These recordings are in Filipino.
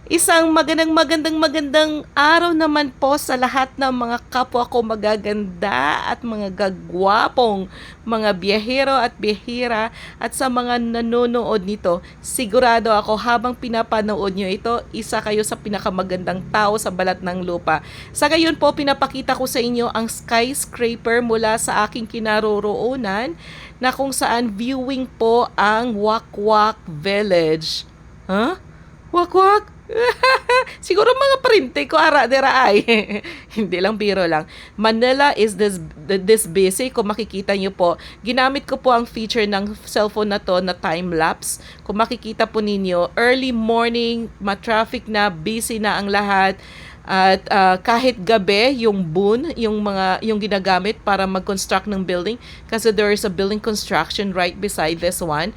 Isang magandang araw naman po sa lahat ng mga kapwa ko magaganda at mga gagwapong mga biyahero at biyahira at sa mga nanonood nito. Sigurado ako habang pinapanood nyo ito, isa kayo sa pinakamagandang tao sa balat ng lupa. Sa gayon po, pinapakita ko sa inyo ang skyscraper mula sa aking kinaroroonan na kung saan viewing po ang Wakwak Village. Huh? Wakwak? Siguro mga printe ko ara dera ay. Hindi lang, biro lang. Manila is this busy. Kung makikita nyo po, ginamit ko po ang feature ng cellphone na to na time lapse. Kung makikita po ninyo, early morning, ma-traffic na, busy na ang lahat. At kahit gabi, yung boon, yung ginagamit para mag-construct ng building, kasi there is a building construction right beside this one,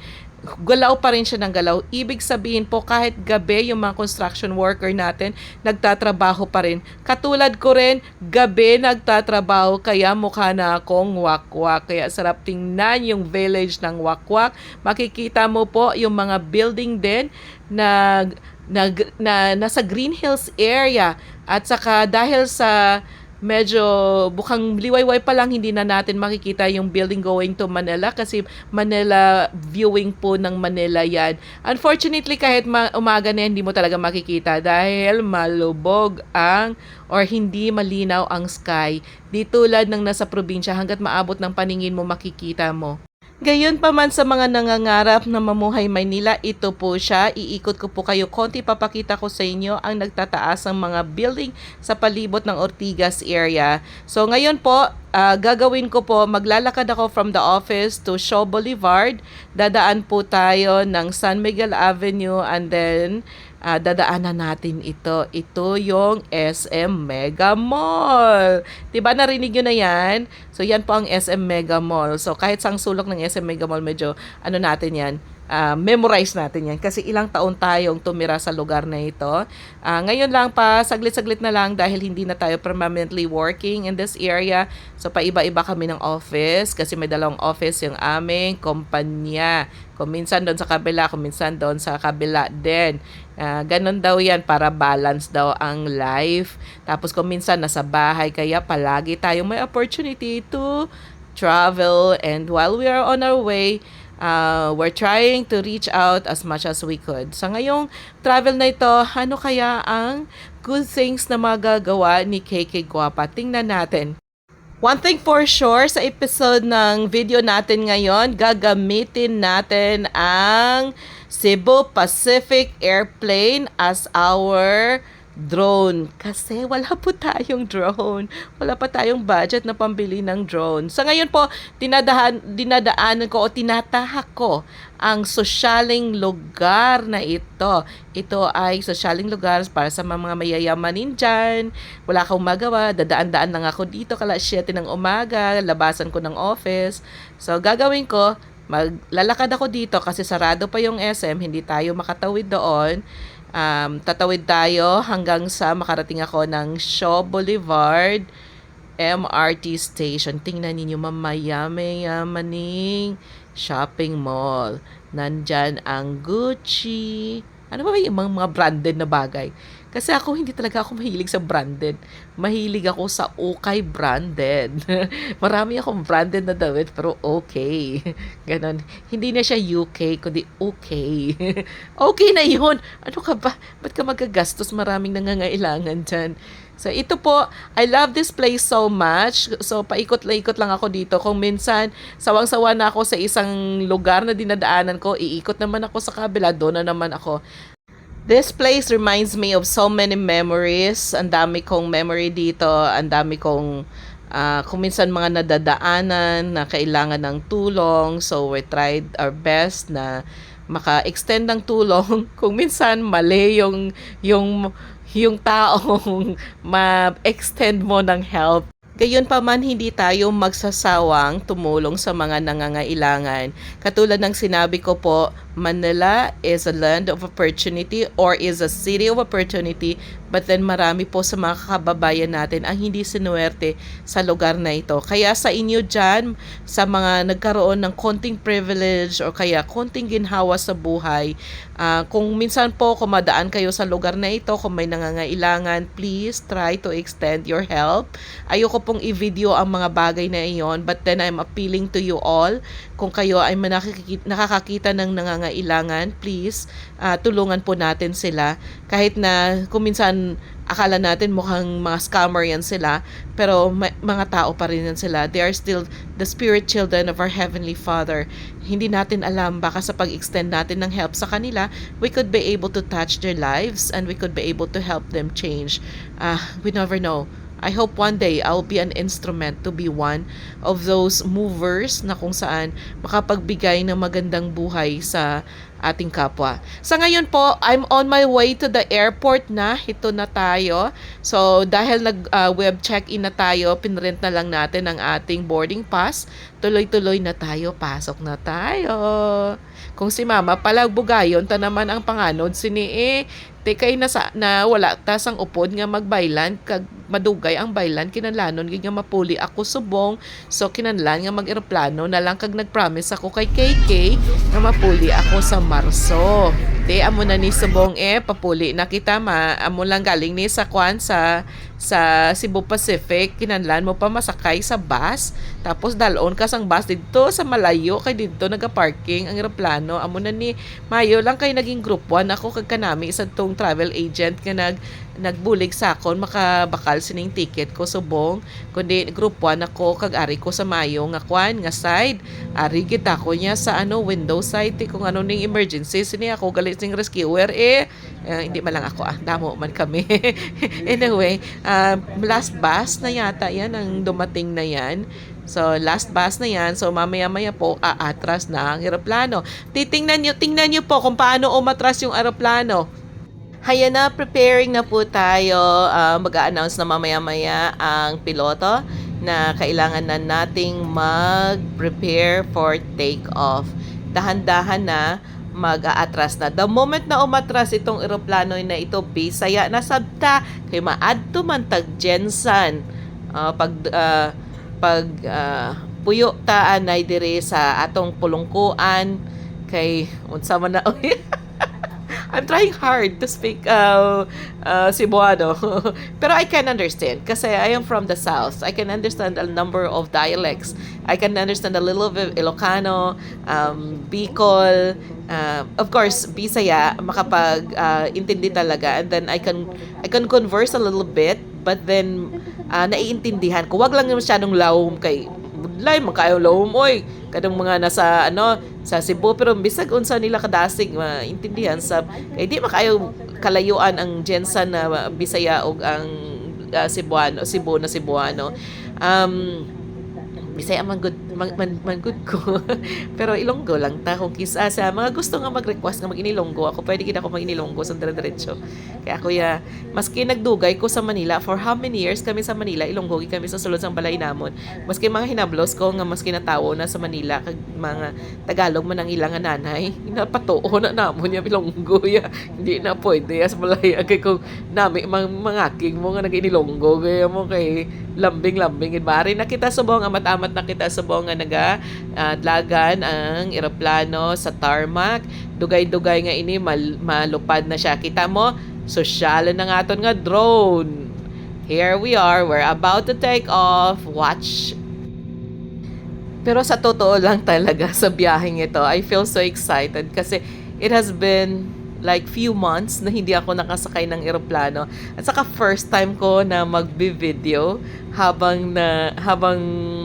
galaw pa rin siya ng galaw. Ibig sabihin po, kahit gabi yung mga construction worker natin, nagtatrabaho pa rin. Katulad ko rin, gabi nagtatrabaho, kaya mukha na akong wakwak. Kaya sarap tingnan yung village ng Wakwak. Makikita mo po yung mga building din na nasa Green Hills area. At saka dahil sa medyo bukang liwayway pa lang, hindi na natin makikita yung building going to Manila kasi Manila viewing po ng Manila yan. Unfortunately, kahit umaga na yan, hindi mo talaga makikita dahil malubog or hindi malinaw ang sky. Di tulad ng nasa probinsya, hanggat maabot ng paningin mo, makikita mo. Gayon pa man sa mga nangangarap na mamuhay Maynila, ito po siya. Iikot ko po kayo konti, papakita ko sa inyo ang nagtataas ng mga building sa palibot ng Ortigas area. So ngayon po, gagawin ko po, maglalakad ako from the office to Shaw Boulevard. Dadaan po tayo ng San Miguel Avenue and then dadaanan natin ito. Ito yung SM Mega Mall. Diba narinig nyo na yan? So yan po ang SM Mega Mall. So kahit sang sulok ng SM Mega Mall, medyo natin yan. Memorize natin yan kasi ilang taon tayong tumira sa lugar na ito. Ngayon lang pa, saglit-saglit na lang dahil hindi na tayo permanently working in this area. So paiba-iba kami ng office kasi may dalawang office yung aming kumpanya. Kung minsan doon sa kabila, kung minsan doon sa kabila din. Ganon daw yan para balance daw ang life. Tapos kung minsan nasa bahay, kaya palagi tayong may opportunity to travel. And while we are on our way, we're trying to reach out as much as we could. Sa ngayong travel na ito, ano kaya ang good things na magagawa ni KK Guapa? Tingnan natin. One thing for sure, sa episode ng video natin ngayon, gagamitin natin ang Cebu Pacific Airplane as our drone. Kasi wala po tayong drone. Wala pa tayong budget na pambili ng drone. Sa ngayon po, dinadaanan ko o tinatahak ko ang sosyaling lugar na ito. Ito ay sosyaling lugar para sa mga mayayamanin dyan. Wala akong magawa. Dadaan-daan lang ako dito kala 7 ng umaga. Labasan ko ng office. So, gagawin ko, maglalakad ako dito kasi sarado pa yung SM. Hindi tayo makatawid doon. Tatawid tayo hanggang sa makarating ako ng Shaw Boulevard MRT station. Tingnan ninyo, mamayamaning shopping mall. Nandyan ang Gucci. Ano ba yung mga branded na bagay? Kasi ako, hindi talaga ako mahilig sa branded. Mahilig ako sa okay branded. Marami akong branded na damit, pero okay. Ganon. Hindi na siya UK, kundi okay. Okay na yun. Ano ka ba? Ba't ka magagastos? Maraming nangangailangan dyan. So, ito po, I love this place so much. So, paikot-ikot lang ako dito. Kung minsan, sawang-sawa na ako sa isang lugar na dinadaanan ko, iikot naman ako sa kabila, doon na naman ako. This place reminds me of so many memories. Ang dami kong memory dito. Ang dami kong, kung minsan mga nadadaanan na kailangan ng tulong. So, we tried our best na maka-extend ng tulong. Kung minsan mali yung taong ma-extend mo ng help. Gayon pa man, hindi tayo magsasawang tumulong sa mga nangangailangan. Katulad ng sinabi ko po, Manila is a land of opportunity or is a city of opportunity But then marami po sa mga kababayan natin ang hindi sinuwerte sa lugar na ito. Kaya sa inyo dyan, sa mga nagkaroon ng konting privilege o kaya konting ginhawa sa buhay, kung minsan po kumadaan kayo sa lugar na ito, kung may nangangailangan, please try to extend your help. Ayoko pong i-video ang mga bagay na iyon, but then I'm appealing to you all. Kung kayo ay nakakakita ng nangangailangan, please tulungan po natin sila. Kahit na kung minsan akala natin mukhang mga scammer yan sila, pero mga tao pa rin yan sila. They are still the spirit children of our Heavenly Father. Hindi natin alam, baka sa pag-extend natin ng help sa kanila, we could be able to touch their lives and we could be able to help them change. We never know. I hope one day I'll be an instrument to be one of those movers na kung saan makapagbigay ng magandang buhay sa ating kapwa. Sa ngayon po, I'm on my way to the airport na. Ito na tayo. So, dahil nag-web check-in na tayo, pinrint na lang natin ang ating boarding pass. Tuloy-tuloy na tayo. Pasok na tayo. Kung si mama palagbugayon, ta naman ang panganod, sini tekay na wala tasang upod nga magbaylan, kag madugay ang baylan, kinanlanon nga mapuli ako subong. So, kinanlan nga mag-eroplano na lang kag nag-promise ako kay KK nga mapuli ako sa Marso. Amo na ni subong papuli na kita amo lang galing ni sa sa Cebu Pacific, kinanlan mo pa masakay sa bus, tapos dalon ka sang bus dito sa malayo, kay dito nagaparking ang eroplano. Amo na ni mayo lang kay naging group 1 ako kag kanami sa tong travel agent nga nagbulig sa akon makabakal sining ticket ko subong, kundi group 1 ako kag ari ko sa mayo nga nga side, ari kita ko niya sa window side kung ano ning emergency sini ako galit sing rescuer hindi man lang ako damo man kami. Anyway, last bus na yata yan ang dumating na yan. So, last bus na yan. So, mamaya-maya po, aatras na ang eroplano. Tingnan nyo po kung paano umatras yung eroplano. Haya na, preparing na po tayo. Mag-a-announce na mamaya-maya ang piloto na kailangan na nating mag-prepare for take-off. Dahan-dahan na mag-aatras na. The moment na umatras itong eroplano na ito, Bisaya na sabta kay maadto man tag Jensen. Puyo ta anay dire sa atong pulungkuan kay unsa man na I'm trying hard to speak Cebuano. Pero I can understand kasi I am from the south. I can understand a number of dialects. I can understand a little bit Ilocano, Bicol, of course Bisaya, makapag-intindi talaga, and then I can converse a little bit, but then naiintindihan ko. Wag lang masyadong lawom kay budlay makayo lawom oy kadang mga nasa sa Cebu, pero bisag unsa nila kadasig maintindihan sa kay di makayo kalayuan ang Jensen na Bisaya ug ang Cebu na Cebuano. Bisaya man good ko. Pero Ilonggo lang ta kung kisa sa mga gusto nga mag-request nga mag-inilonggo ako, pwede gid ako mag-inilonggo sa dire-diretso. Kaya kuya, maski nagdugay ko sa Manila for how many years kami sa Manila, Ilonggo kami sa sulod sang balay namon. Maski mga hinablos ko nga maski natawo na sa Manila kag mga Tagalog man ang ilang nanay, napatuo na namon ya Ilonggo ya. Hindi na pwede sa balay kay kung nami mga king mo nga nag-inilonggo kaya mo kay lambing bari na kita subong amat-amat na kita subong nga dlagan ang eroplano sa tarmac. Dugay-dugay nga ini malupad na siya. Kita mo, sosyal na nga aton nga drone. Here we are, we're about to take off. Watch. Pero sa totoo lang talaga sa biyaheng ito, I feel so excited kasi it has been like few months na hindi ako nakasakay ng eroplano. At saka first time ko na magbi-video habang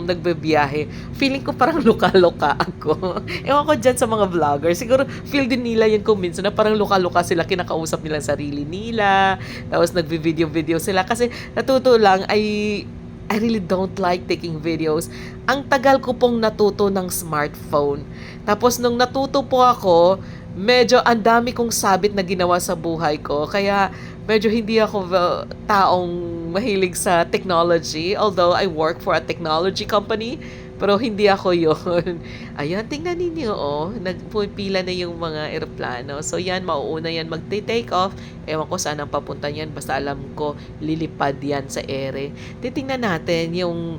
nagbibiyahe. Feeling ko parang luka-luka ako. Ewan ko dyan sa mga vlogger. Siguro feel din nila yun kung minsan na parang luka-luka sila, kinakausap nila sarili nila. Tapos nagbi-video sila. Kasi natuto lang I really don't like taking videos. Ang tagal ko pong natuto ng smartphone. Tapos nung natuto po ako, medyo ang dami kong sabit na ginawa sa buhay ko. Kaya medyo hindi ako taong mahilig sa technology. Although I work for a technology company, Pero hindi ako yon. Ayan, tingnan ninyo, oh, nagpupila na yung mga eroplano. So yan, mauuna yan magte-take off. Ewan ko saan ang papunta yan, basta alam ko lilipad yan sa ere. Titingnan natin yung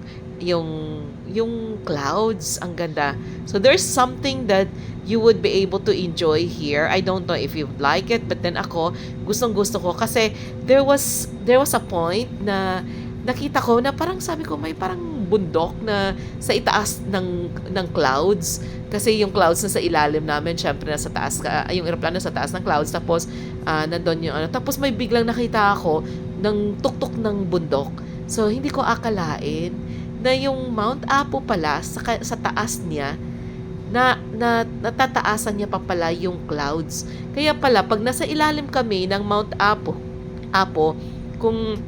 yung clouds, ang ganda. So there's something that you would be able to enjoy here. I don't know if you like it, but then ako, gustong-gusto ko kasi there was a point na nakita ko na parang sabi ko may parang bundok na sa itaas ng clouds, kasi yung clouds na sa ilalim namin syempre nasa taas ka, yung eroplano sa taas ng clouds, tapos nandun yung ano, tapos may biglang nakita ako ng tuktok ng bundok. So hindi ko akalain na yung Mount Apo pala sa taas niya natataasan niya pa pala yung clouds. Kaya pala pag nasa ilalim kami ng Mount Apo, kung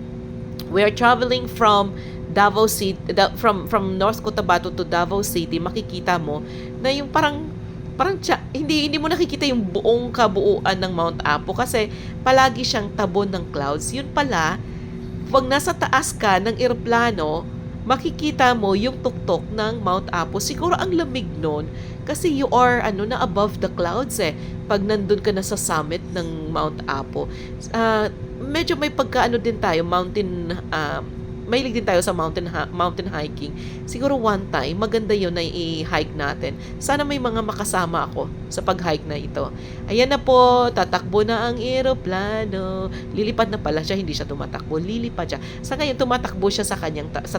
we're traveling from Davao City, from North Cotabato to Davao City, makikita mo na yung hindi mo nakikita yung buong kabuuan ng Mount Apo kasi palagi siyang tabon ng clouds. Yun pala, pag nasa taas ka ng eroplano, makikita mo yung tuktok ng Mount Apo. Siguro ang lamig nun kasi you are na above the clouds eh. Pag nandun ka na sa summit ng Mount Apo. Medyo may pagkaano din tayo, mahilig din tayo sa mountain hiking. Siguro one time, maganda yun na i-hike natin. Sana may mga makasama ako sa pag-hike na ito. Ayan na po, tatakbo na ang eroplano. Lilipad na pala siya, hindi siya tumatakbo. Lilipad siya. Sa ngayon, tumatakbo siya sa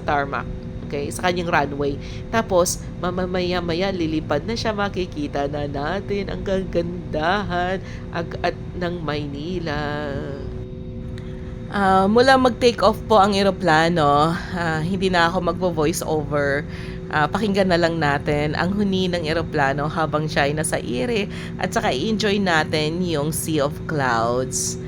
tarmac. Okay, sa kanyang runway. Tapos, mamaya-maya, lilipad na siya. Makikita na natin ang kagandahan at ng Maynila. Mula mag-take off po ang eroplano, hindi na ako magvo-voice over. Pakinggan na lang natin ang huni ng eroplano habang siya ay nasa ere at saka i-enjoy natin yung Sea of Clouds.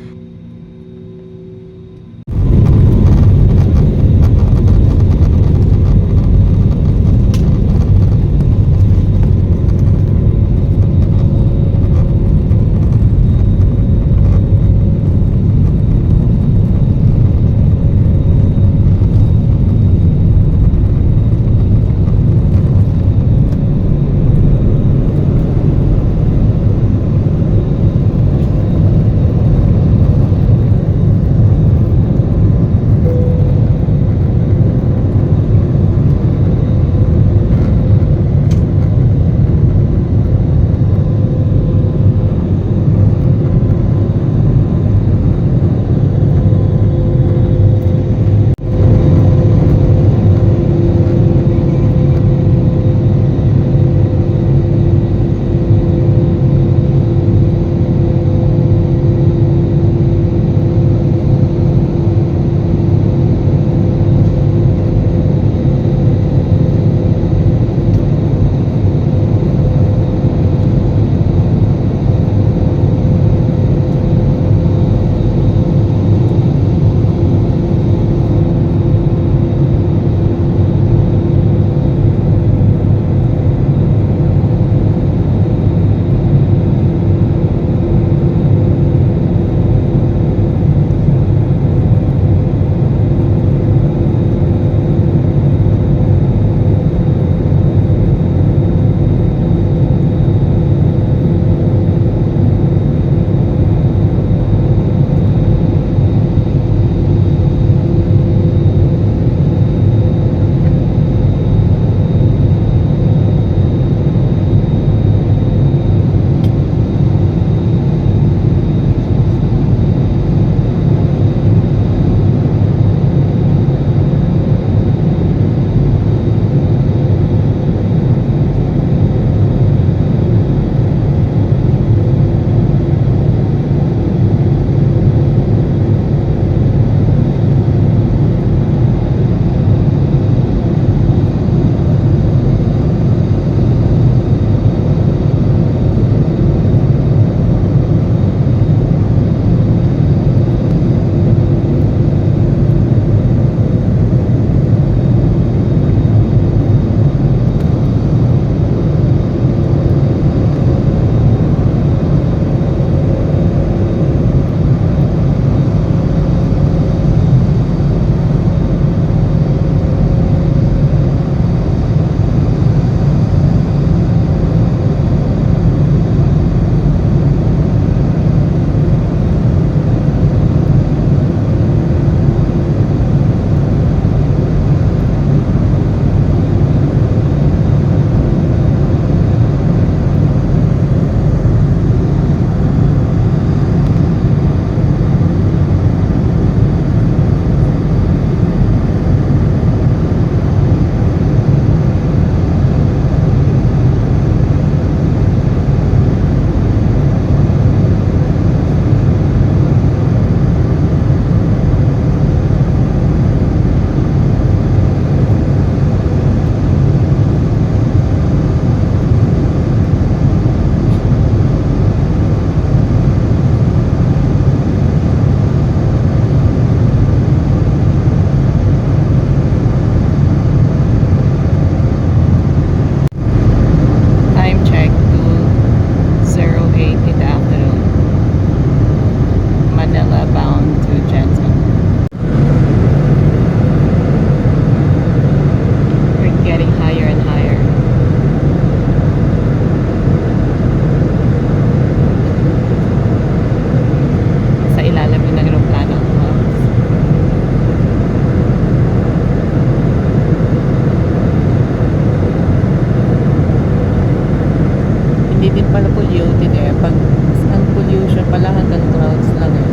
pala hanggang clouds lang eh.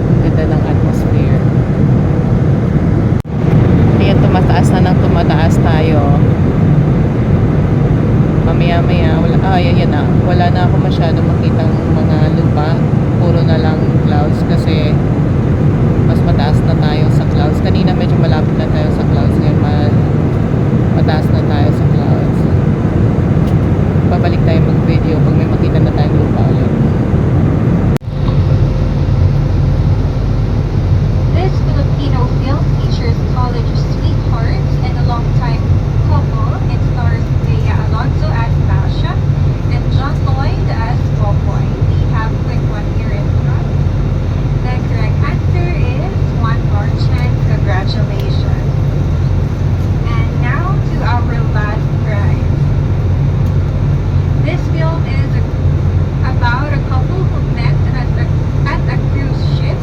Ang ganda ng atmosphere. Ayan, tumataas na ng tumataas tayo. Mamaya-maya, yan na. Wala na ako masyadong makitang mga lupa. Puro na lang clouds kasi mas mataas na tayo sa clouds. Kanina medyo malapit na tayo sa clouds. Ngayon mataas na tayo sa clouds. Babalik tayo mag-video pag may makita na tayong lupa ulit. This Filipino film features college sweethearts and a longtime couple. It stars Bea Alonzo as Basha and John Lloyd as Popoy. We have quick one here in front. The correct answer is Juan Marchand. Congratulations. And now to our last prize. This film is about a couple who met at a cruise ship.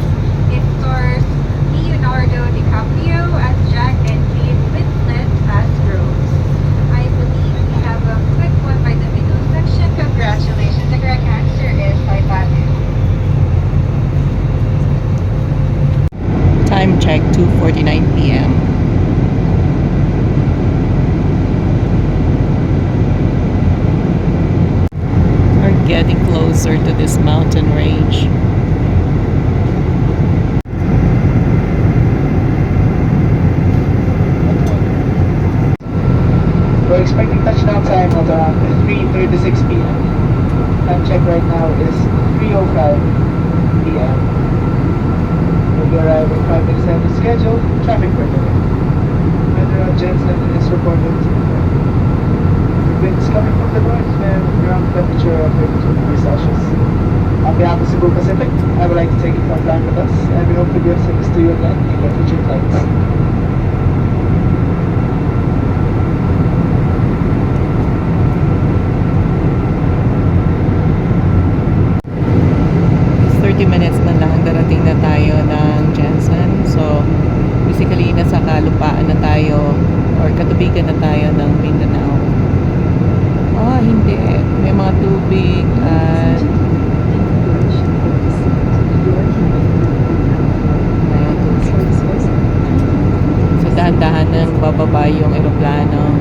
It stars Leonardo DiCaprio as Jack and Kate Winslet as Rose. I believe we have a quick one by the middle section. Congratulations. The correct answer is Titanic. Time check, 2:49 p.m. We're getting closer to this mountain range. We're expecting touchdown time at around 3:36 p.m. Time check right now is 3:05 p.m. We'll be arriving 5 minutes ahead of schedule, traffic permitting. Weather on Jensen is reported to be fair. The winds coming from the north and ground temperature of 32 degrees Celsius. On behalf of Cebu Pacific, I would like to take you for a flying with us, and we hope to be of service to you again in your future flights. Minutes na lang darating na tayo ng Jensen. So basically nasa kalupaan na tayo or katubigan na tayo ng Mindanao. Hindi, may mga tubig at so dahan-dahan nang bababa yung eroplano.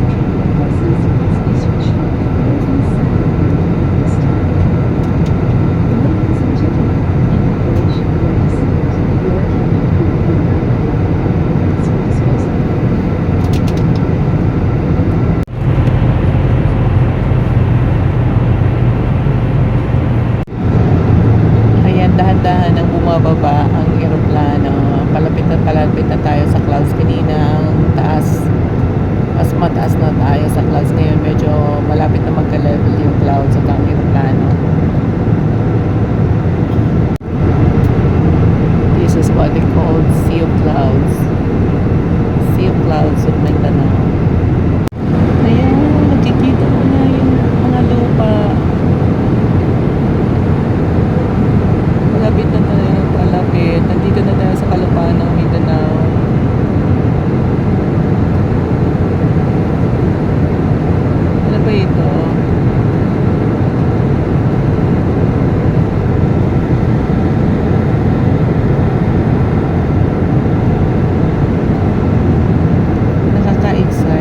Dahan-dahan ang bumababa ang eroplano. Palapit na tayo sa clouds. Kanina ang taas, mas mataas na tayo sa clouds. Ngayon medyo malapit na magka-level yung clouds at ang eroplano. This is what they call Sea of Clouds. Sea of Clouds of Mindanao. Ayan, nakikita mo na yung mga lupa. Malapit na tayo, palapit. Nandito na tayo sa kalupaan ng Mindanao. Ano ba ito? Nakaka-excite.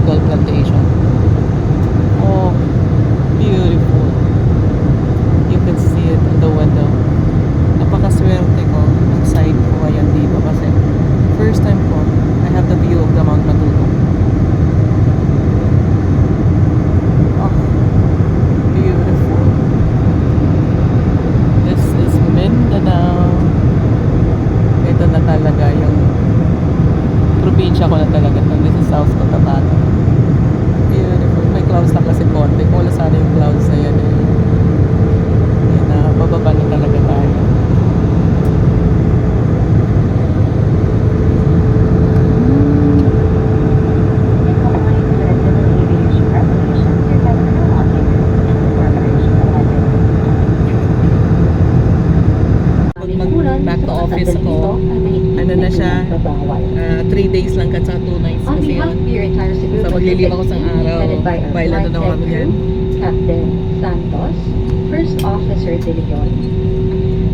gold plantation. Oh, beautiful. You can see it on the window. Napakaswerte ko ang side ko ayan dito kasi first time ko I have the view of the Mount Matuto. Oh, beautiful. This is Mindanao. Ito na talaga yung probinsya ko na talaga. This is South Cotabato. Beautiful. May clouds na kasi konti. Kung wala sana yung clouds na yan eh. Yan na, bababa na talaga tayo. Back to office ko. Ano na siya? 3 days lang at saka 2 nights On kasi behalf yun. of your entire Cebu So maglilima ko sa araw. headed by our Bailan na flight naman kami deck yan. crew, Captain Santos, First Officer De Leon.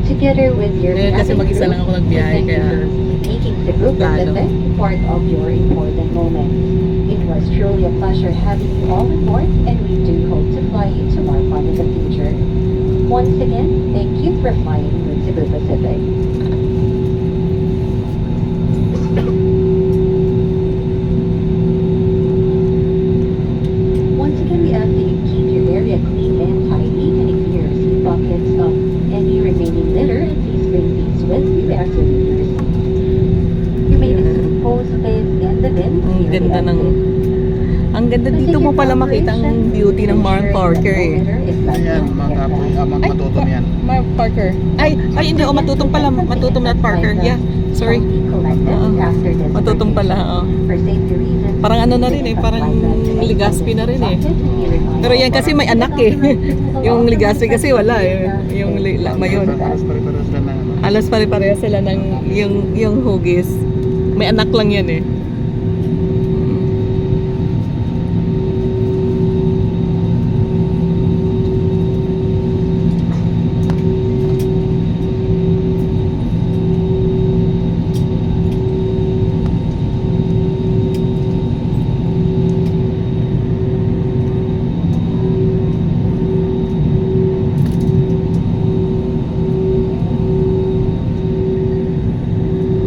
Together with your Ngayon kasi cabin mag-isa crew, lang ako nagbiyahe, we thank you kaya for making Cebu lalo. Pacific part of your important moment. It was truly a pleasure having you all on board, and we do hope to fly you to more fun in the future. Once again, thank you for flying with Cebu Pacific. Once again, we ask that you keep your area clean and tidy, and if you receive buckets of any remaining litter, please bring these with you after you receive. You may dispose this in the bin Ang near the ganda ng... exit. Ang ganda dito mo pala makita ang beauty ng Mount Parker eh. Ayan, mga kapoy, amang matutom yan. Mount Parker. Ay, hindi. Oh, matutong pala. Matutong not Parker. Yeah, sorry. Matutong pala. Oh. Parang ano na rin eh. Parang Legazpi na rin eh. Pero yan kasi may anak eh. Yung Legazpi kasi wala eh. Yung Mayon. Alas pare-pares lang na ano. Alas pare-pareha sila ng yung hugis. May anak lang yan eh.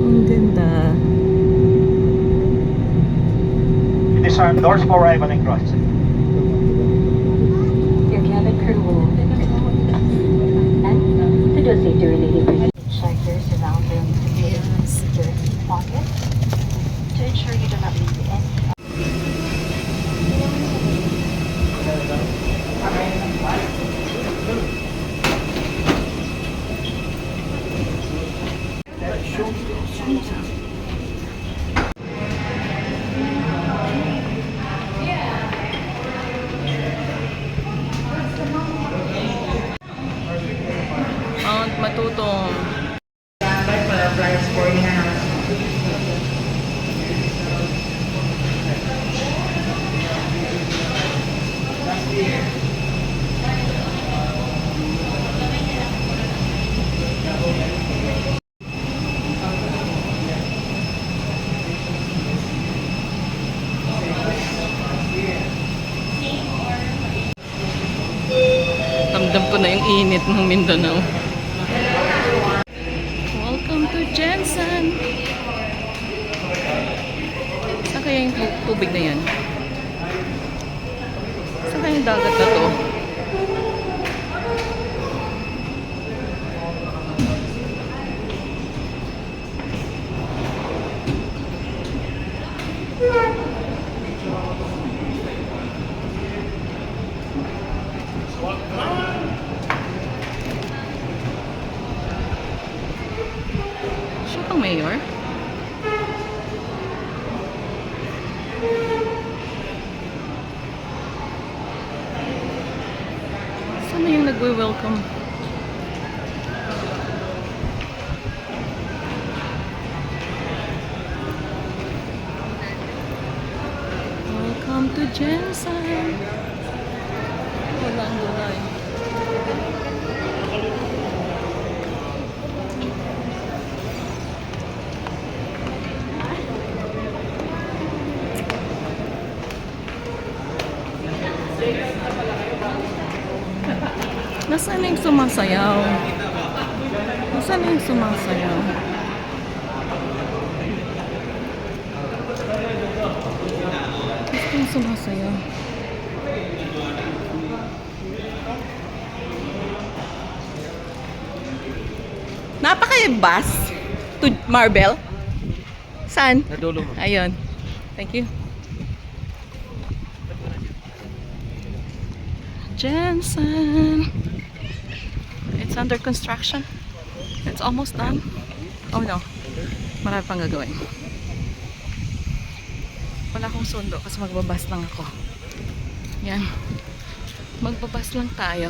Ang ganda. Disarm doors for arrival and crossing. Your cabin crew will and to do safety related research, check your surroundings to be your pocket to ensure you do not leave any. Mount Matutong. Ramdam ko na yung init ng Mindanao. Welcome to Jensen. Saan kaya yung tubig na yan? Saan kaya yung dagat na to? Siya pang mayor? Saan na yung nagwe-welcome? Welcome to Jensen. Wala ang gulay. Nasaan na yung sumasayaw? Nasaan na yung sumasayaw? Nasaan yung sumasayaw? Napaka bus to Marbel. Saan? Nadulo. Ayun. Thank you. Jensen. It's under construction. It's almost done. Oh no. Marami pang gagawin. Wala akong sundo kasi magbabas lang ako. Yan. Magbabas lang tayo.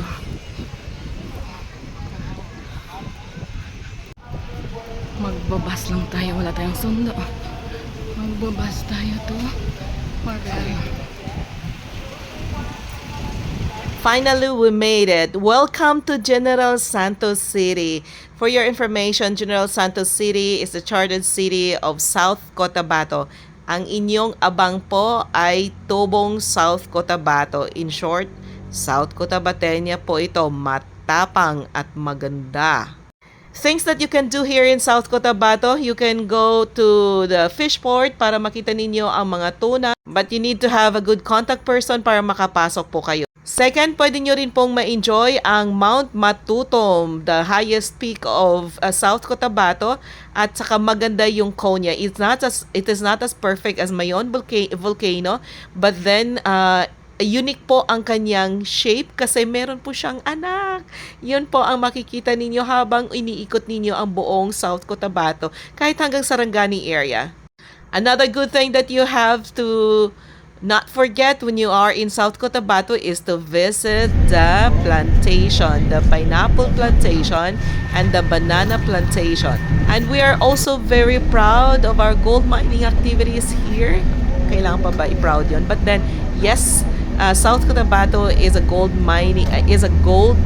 Magbabas lang tayo. Wala tayong sundo. Magbabas tayo to Marbel. Finally, we made it. Welcome to General Santos City. For your information, General Santos City is the chartered city of South Cotabato. Ang inyong abang po ay Tubong South Cotabato. In short, South Cotabateña po ito. Matapang at maganda. Things that you can do here in South Cotabato, you can go to the fish port para makita ninyo ang mga tuna. But you need to have a good contact person para makapasok po kayo. Second, pwede nyo rin pong ma-enjoy ang Mount Matutom, the highest peak of South Cotabato. At saka maganda yung Konya. It is not as perfect as Mayon volcano, but then unique po ang kanyang shape kasi meron po siyang anak. Yun po ang makikita ninyo habang iniikot ninyo ang buong South Cotabato kahit hanggang Sarangani area. Another good thing that you have to not forget when you are in South Cotabato is to visit the plantation, the pineapple plantation and the banana plantation. And we are also very proud of our gold mining activities here. Kailangan pa ba i-proud yun? But then, yes, South Cotabato is a gold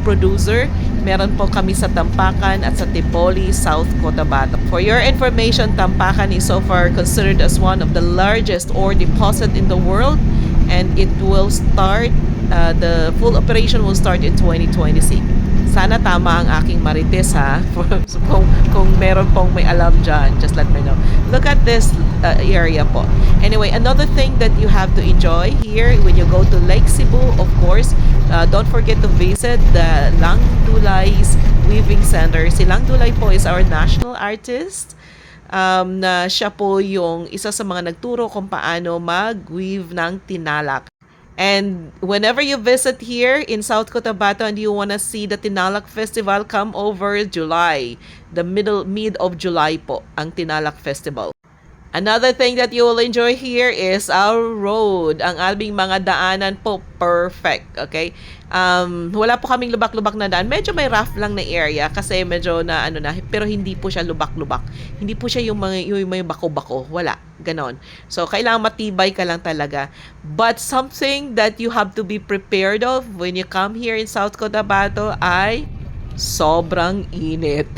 producer. Meron po kami sa Tampakan at sa Tipoli, South Cotabato. For your information, Tampakan is so far considered as one of the largest ore deposit in the world, and it will start, the full operation will start in 2026. Sana tama ang aking marites ha. So, kung meron pong may alam dyan, just let me know. Look at this area po. Anyway, another thing that you have to enjoy here when you go to Lake Cebu, of course, don't forget to visit the Lang Dulay's Weaving Center. Si Lang Dulay po is our national artist. Na siya po yung isa sa mga nagturo kung paano mag-weave ng tinalak. And whenever you visit here in South Cotabato and you want to see the Tinalak Festival, come over July. The mid of July po ang Tinalak Festival. Another thing that you will enjoy here is our road. Ang aming mga daanan po, perfect. Okay? Wala po kaming lubak-lubak na daan. Medyo may rough lang na area kasi medyo na pero hindi po siya lubak-lubak. Hindi po siya yung may bako-bako. Wala. Ganon. So, kailangan matibay ka lang talaga. But something that you have to be prepared of when you come here in South Cotabato ay sobrang init.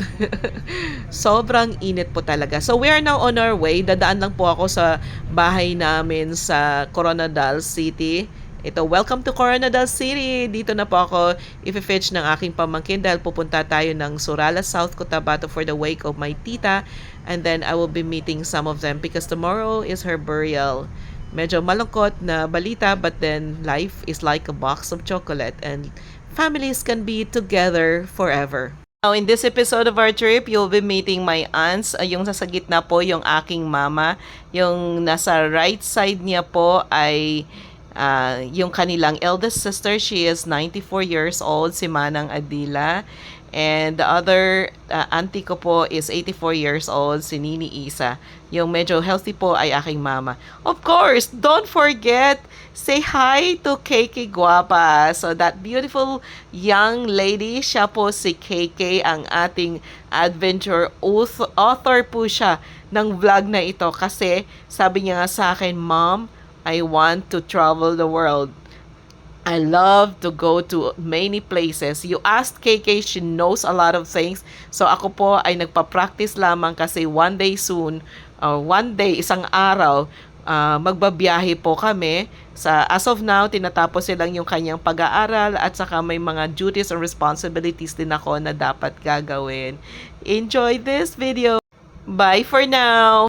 Sobrang init po talaga. So, we are now on our way. Dadaan lang po ako sa bahay namin sa Coronadal City. Ito, welcome to Coronadal City. Dito na po ako i-fetch ng aking pamangkin dahil pupunta tayo ng Surala, South Cotabato for the wake of my tita. And then, I will be meeting some of them because tomorrow is her burial. Medyo malungkot na balita, but then life is like a box of chocolate and families can be together forever. Now, in this episode of our trip, you'll be meeting my aunts. Yung sa gitna po, yung aking mama. Yung nasa right side niya po ay yung kanilang eldest sister. She is 94 years old, si Manang Adila. And the other auntie ko po is 84 years old, si Nini Isa. Yung medyo healthy po ay aking mama. Of course, don't forget, say hi to KK Guapa. So that beautiful young lady, siya po si KK, ang ating adventure author po siya ng vlog na ito. Kasi sabi niya nga sa akin, Mom, I want to travel the world. I love to go to many places. You asked KK, she knows a lot of things. So ako po ay nagpa-practice lamang kasi one day soon, or one day, isang araw, magbabiyahe po kami. As of now, tinatapos silang yung kanyang pag-aaral at saka may mga duties and responsibilities din ako na dapat gagawin. Enjoy this video! Bye for now!